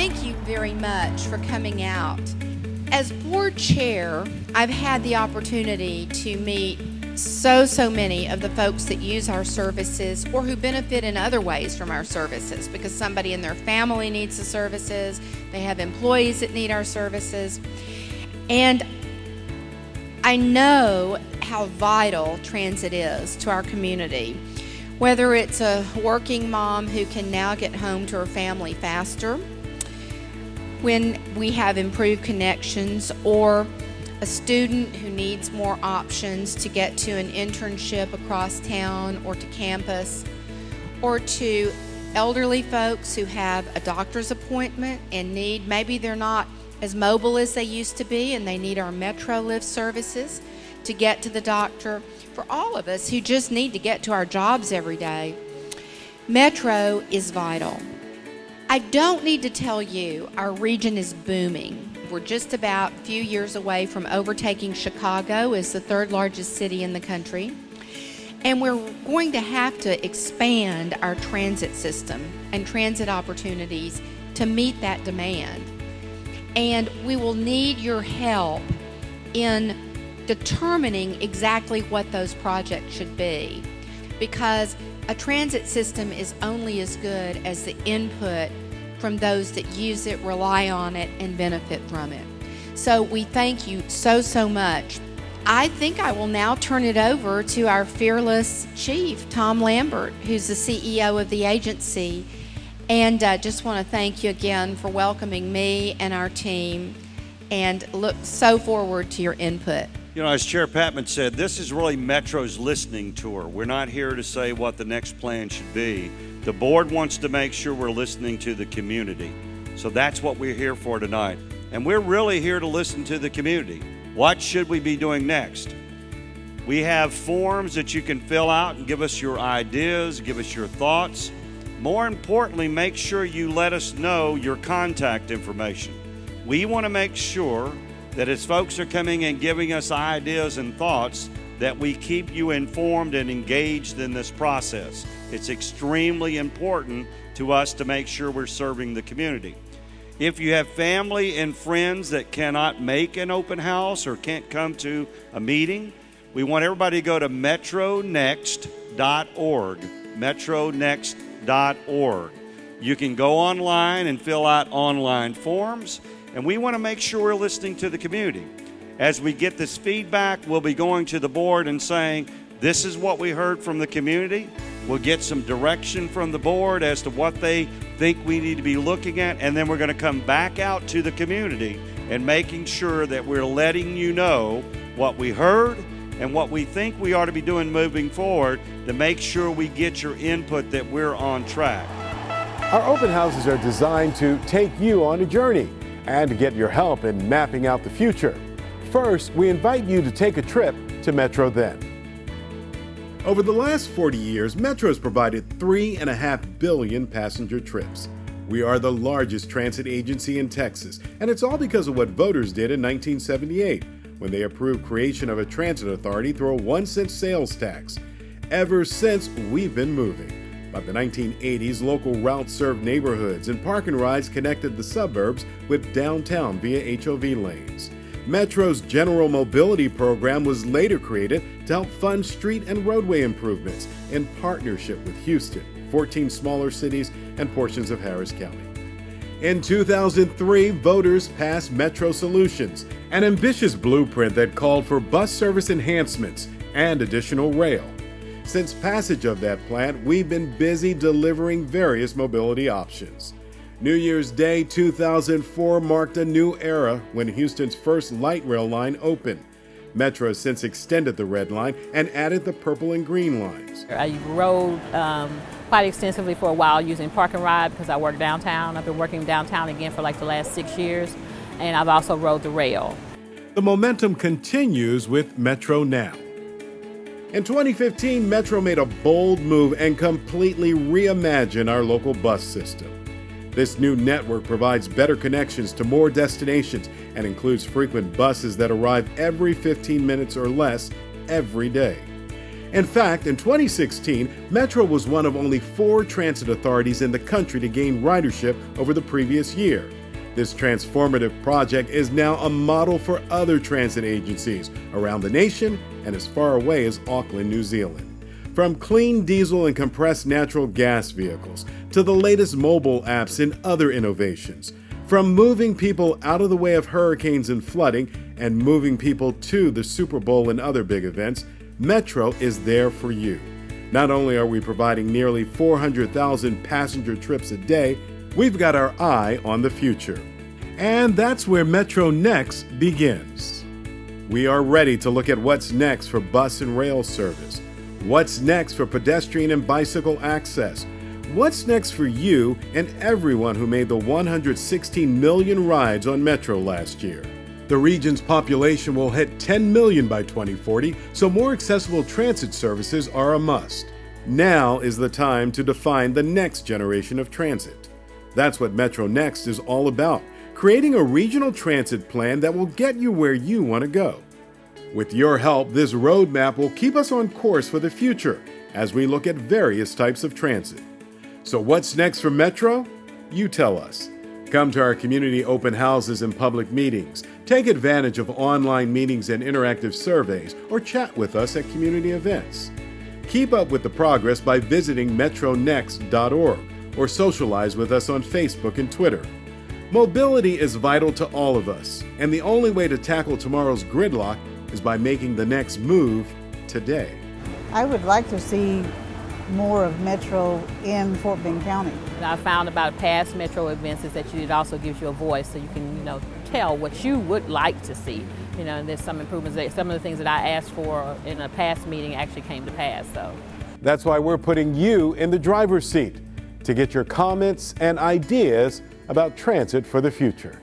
thank you very much for coming out. As board chair, I've had the opportunity to meet so many of the folks that use our services or who benefit in other ways from our services because somebody in their family needs the services, they have employees that need our services. And I know how vital transit is to our community. Whether it's a working mom who can now get home to her family faster, when we have improved connections, or a student who needs more options to get to an internship across town or to campus, or to elderly folks who have a doctor's appointment and maybe they're not as mobile as they used to be and they need our Metro Lift services to get to the doctor. For all of us who just need to get to our jobs every day, Metro is vital. I don't need to tell you our region is booming. We're just about a few years away from overtaking Chicago as the third largest city in the country. And we're going to have to expand our transit system and transit opportunities to meet that demand. And we will need your help in determining exactly what those projects should be, because a transit system is only as good as the input from those that use it, rely on it, and benefit from it. So we thank you so much. I think I will now turn it over to our fearless chief, Tom Lambert, who's the CEO of the agency. And just want to thank you again for welcoming me and our team, and look so forward to your input. You know, as Chair Patman said, this is really Metro's listening tour. We're not here to say what the next plan should be. The board wants to make sure we're listening to the community. So that's what we're here for tonight. And we're really here to listen to the community. What should we be doing next? We have forms that you can fill out and give us your ideas, give us your thoughts. More importantly, make sure you let us know your contact information. We want to make sure that as folks are coming and giving us ideas and thoughts, that we keep you informed and engaged in this process. It's extremely important to us to make sure we're serving the community. If you have family and friends that cannot make an open house or can't come to a meeting, we want everybody to go to METROnext.org, METROnext.org. You can go online and fill out online forms, and we want to make sure we're listening to the community. As we get this feedback, we'll be going to the board and saying, this is what we heard from the community. We'll get some direction from the board as to what they think we need to be looking at, and then we're going to come back out to the community and making sure that we're letting you know what we heard and what we think we ought to be doing moving forward to make sure we get your input that we're on track. Our open houses are designed to take you on a journey and to get your help in mapping out the future. First, we invite you to take a trip to Metro Then. Over the last 40 years, Metro has provided 3.5 billion passenger trips. We are the largest transit agency in Texas, and it's all because of what voters did in 1978, when they approved creation of a transit authority through a 1-cent sales tax. Ever since, we've been moving. By the 1980s, local routes served neighborhoods, and park and rides connected the suburbs with downtown via HOV Lanes. Metro's General Mobility Program was later created to help fund street and roadway improvements in partnership with Houston, 14 smaller cities, and portions of Harris County. In 2003, voters passed Metro Solutions, an ambitious blueprint that called for bus service enhancements and additional rail. Since passage of that plan, we've been busy delivering various mobility options. New Year's Day 2004 marked a new era when Houston's first light rail line opened. Metro has since extended the red line and added the purple and green lines. I rode quite extensively for a while using park and ride because I work downtown. I've been working downtown again for like the last 6 years, and I've also rode the rail. The momentum continues with Metro Now. In 2015, Metro made a bold move and completely reimagined our local bus system. This new network provides better connections to more destinations and includes frequent buses that arrive every 15 minutes or less every day. In fact, in 2016, Metro was one of only 4 transit authorities in the country to gain ridership over the previous year. This transformative project is now a model for other transit agencies around the nation and as far away as Auckland, New Zealand. From clean diesel and compressed natural gas vehicles to the latest mobile apps and other innovations, from moving people out of the way of hurricanes and flooding and moving people to the Super Bowl and other big events, Metro is there for you. Not only are we providing nearly 400,000 passenger trips a day, we've got our eye on the future. And that's where METROnext begins. We are ready to look at what's next for bus and rail service. What's next for pedestrian and bicycle access? What's next for you and everyone who made the 116 million rides on Metro last year? The region's population will hit 10 million by 2040, so more accessible transit services are a must. Now is the time to define the next generation of transit. That's what METROnext is all about, creating a regional transit plan that will get you where you want to go. With your help, this roadmap will keep us on course for the future as we look at various types of transit. So what's next for Metro? You tell us. Come to our community open houses and public meetings. Take advantage of online meetings and interactive surveys, or chat with us at community events. Keep up with the progress by visiting metronext.org or socialize with us on Facebook and Twitter. Mobility is vital to all of us, and the only way to tackle tomorrow's gridlock is by making the next move today. I would like to see more of Metro in Fort Bend County. What I found about past Metro events is that it also gives you a voice, so you can, tell what you would like to see. And there's some improvements. Some of the things that I asked for in a past meeting actually came to pass. So That's why we're putting you in the driver's seat to get your comments and ideas about transit for the future.